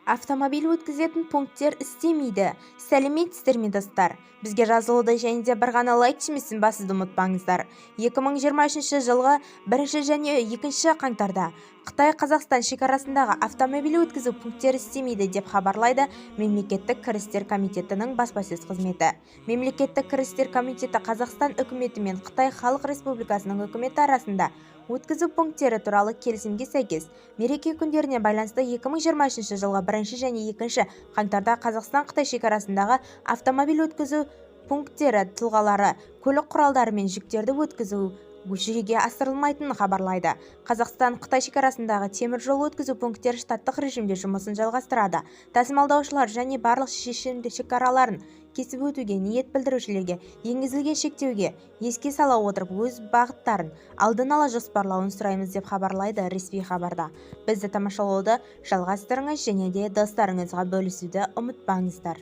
Автомобиль өткізетін пункттер істемейді. Сәлеметсіздер ме достар? Бізге жазылуды және де бір ғана лайк түймесін басуды ұмытпаңыздар. 2023 жылғы 1 және 2 қаңтарда Қытай-Қазақстан шекарасындағы автомобиль өткізу пункттері істемейді деп хабарлайды Мемлекеттік кірістер комитетінің баспасөз қызметі. Мемлекеттік кірістер комитеті Қазақстан үкіметі мен Қытай Халық Республикасының үкіметі арасында өткізу пункттері туралы келісімге сәйкес мереке күндеріне байланысты 2023 жылғы 1 және 2 қаңтарда Қазақстан-Қытай шекарасындағы автомобиль өткізу пункттері тұлғалары, көлік құралдары мен жүктерді өткізу жүзеге асырылмайтынын хабарлайды. Қазақстан-Қытай шекарасындағы темір жол өткізу пункттері штаттық режимде жұмысын жалғастырады. Тасымалдаушылар және барлық шекараларын кесіп өтуге ниет білдірушілерге енгізілген шектеуге еске сала отырып өз бағыттарын алдын ала жоспарлауын сұраймыз деп хабарлайды ресми хабарда. Бізді тамашалауды жалғастырыңыз және де достарыңызға бөлісуді ұмытпаңыздар.